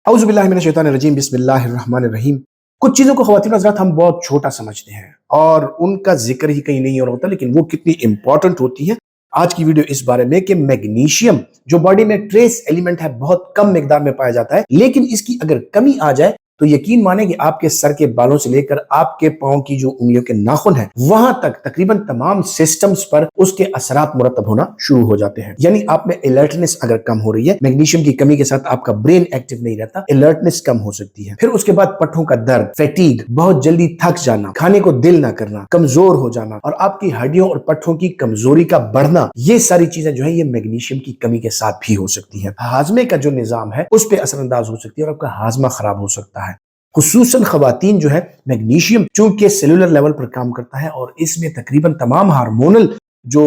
औज़ुबिल्लाहिमिनश्शैतानिर्रजीम बिस्मिल्लाहिर्रहमानिर्रहीम। कुछ चीज़ों को ख़वातीन हज़रात हम बहुत छोटा समझते हैं और उनका जिक्र ही कहीं नहीं हो रहा होता, लेकिन वो कितनी इंपॉर्टेंट होती है। आज की वीडियो इस बारे में कि मैग्नीशियम जो बॉडी में ट्रेस एलिमेंट है बहुत कम मिकदार में पाया जाता है, लेकिन इसकी अगर कमी आ जाए तो यकीन माने कि आपके सर के बालों से लेकर आपके पांव की जो उंगलियों के नाखून है वहां तक तकरीबन तमाम सिस्टम्स पर उसके असरात मुरतब होना शुरू हो जाते हैं। यानी आप में अलर्टनेस अगर कम हो रही है, मैग्नीशियम की कमी के साथ आपका ब्रेन एक्टिव नहीं रहता, अलर्टनेस कम हो सकती है। फिर उसके बाद पट्टों का दर्द, फैटीग, बहुत जल्दी थक जाना, खाने को दिल ना करना, कमजोर हो जाना और आपकी हड्डियों और पट्टों की कमजोरी का बढ़ना, ये सारी चीजें जो है ये मैग्नीशियम की कमी के साथ भी हो सकती है। हाजमे का जो निजाम है उस पर असरअंदाज हो सकती है और आपका हाजमा खराब हो सकता है। खुसूसन खवातीन जो है, मैग्नीशियम चूंकि सेलुलर लेवल पर काम करता है और इसमें तकरीबन तमाम हार्मोनल जो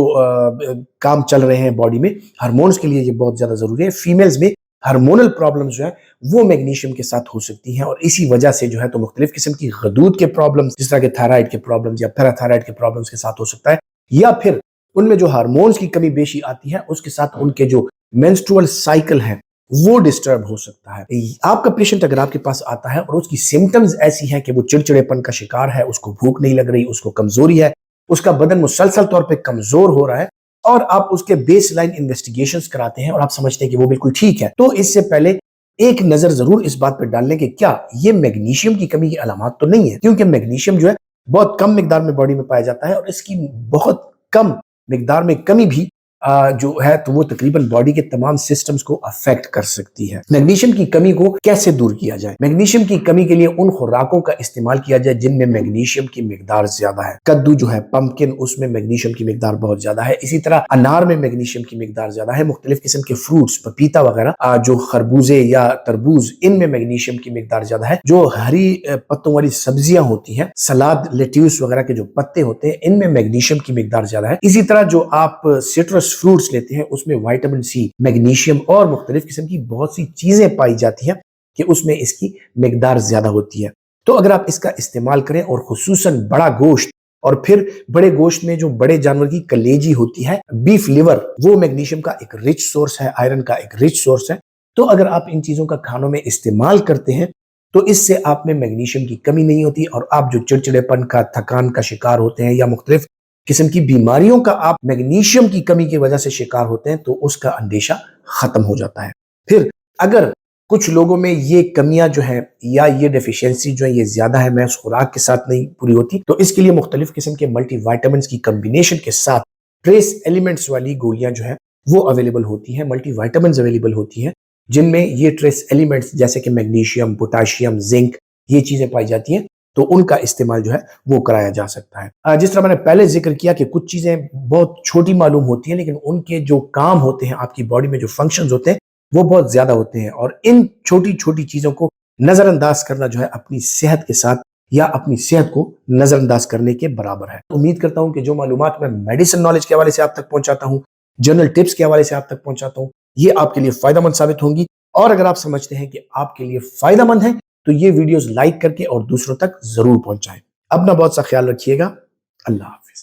काम चल रहे हैं बॉडी में, हार्मोन्स के लिए ये बहुत ज्यादा जरूरी है। फीमेल्स में हार्मोनल प्रॉब्लम्स जो है वो मैग्नीशियम के साथ हो सकती हैं और इसी वजह से जो है तो मुख्तलिफ किस्म की गदूद के प्रॉब्लम्स, जिस तरह के थायराइड के प्रॉब्लम्स या पैराथायराइड के प्रॉब्लम्स के साथ हो सकता है, या फिर उनमें जो हार्मोन्स की कमी बेशी आती है उसके साथ उनके जो मेंस्ट्रुअल साइकिल है वो डिस्टर्ब हो सकता है। आपका पेशेंट अगर आपके पास आता है और उसकी सिम्टम्स ऐसी हैं कि वो चिड़चिड़ेपन का शिकार है, उसको भूख नहीं लग रही, उसको कमजोरी है, उसका बदन मुसलसल तौर पे कमजोर हो रहा है और आप उसके बेसलाइन इन्वेस्टिगेशंस कराते हैं और आप समझते हैं कि वो बिल्कुल ठीक है, तो इससे पहले एक नजर जरूर इस बात पर डाल लें कि क्या ये मैग्नीशियम की कमी की अलामत तो नहीं है, क्योंकि मैग्नीशियम जो है बहुत कम मिकदार में बॉडी में पाया जाता है और इसकी बहुत कम मिकदार में कमी भी जो है तो वो तकरीबन बॉडी के तमाम सिस्टम्स को अफेक्ट कर सकती है। मैग्नीशियम की कमी को कैसे दूर किया जाए? मैग्नीशियम की कमी के लिए उन खुराकों का इस्तेमाल किया जाए जिनमें मैग्नीशियम की मिकदार ज्यादा है। कद्दू जो है, पंपकिन, उसमें मैग्नीशियम की मिकदार बहुत ज्यादा है। इसी तरह अनार में मैग्नीशियम की मिकदार ज्यादा है। मुख्तलिफ किस्म के फ्रूट्स, पपीता वगैरह, जो खरबूजे या तरबूज, इनमें मैग्नीशियम की मिकदार ज्यादा है। जो हरी पत्तों वाली सब्जियां होती हैं, सलाद, लेट्यूस वगैरह के जो पत्ते होते हैं, इनमें मैग्नीशियम की मिकदार ज्यादा है। इसी तरह जो आप सिट्रस फ्रूट्स लेते हैं उसमें विटामिन सी, मैग्नीशियम और मुख्तलिफ किस्म की बहुत सी चीजें पाई जाती हैं कि उसमें इसकी मिकदार ज्यादा होती है। तो अगर आप इसका इस्तेमाल करें और खुसूसन बड़ा गोश्त, और फिर बड़े गोश्त में जो बड़े जानवर की कलेजी होती है, बीफ लिवर, वो मैग्नीशियम का एक रिच सोर्स है, आयरन का एक रिच सोर्स है। तो अगर आप इन चीजों का खानों में इस्तेमाल करते हैं तो इससे आप में मैग्नीशियम की कमी नहीं होती और आप जो चिड़चिड़ेपन का, थकान का शिकार होते हैं या मुख्तलिफ किस्म की बीमारियों का आप मैग्नीशियम की कमी की वजह से शिकार होते हैं तो उसका अंदेशा खत्म हो जाता है। फिर अगर कुछ लोगों में ये कमियां जो है या ये डेफिशिएंसी जो है ये ज्यादा है, मैं उस खुराक के साथ नहीं पूरी होती, तो इसके लिए मुख्तलिफ किस्म के मल्टीविटामिन्स की कम्बिनेशन के साथ ट्रेस एलिमेंट्स वाली गोलियां जो है वो अवेलेबल होती हैं, मल्टीविटामिन्स अवेलेबल होती हैं जिनमें ये ट्रेस एलिमेंट्स जैसे कि मैग्नीशियम, पोटाशियम, जिंक, ये चीजें पाई जाती हैं, तो उनका इस्तेमाल जो है वो कराया जा सकता है। जिस तरह मैंने पहले जिक्र किया कि कुछ चीजें बहुत छोटी मालूम होती हैं लेकिन उनके जो काम होते हैं, आपकी बॉडी में जो फंक्शंस होते हैं वो बहुत ज्यादा होते हैं और इन छोटी छोटी चीजों को नजरअंदाज करना जो है अपनी सेहत के साथ या अपनी सेहत को नजरअंदाज करने के बराबर है। उम्मीद करता हूं कि जो मालूमात मैं मेडिसिन नॉलेज के हवाले से आप तक पहुंचाता हूं, जनरल टिप्स के हवाले से आप तक पहुंचाता हूं, ये आपके लिए फायदेमंद साबित होंगी। और अगर आप समझते हैं कि आपके लिए फायदेमंद है तो ये वीडियोस लाइक करके और दूसरों तक जरूर पहुंचाएं। अपना बहुत सा ख्याल रखिएगा। अल्लाह।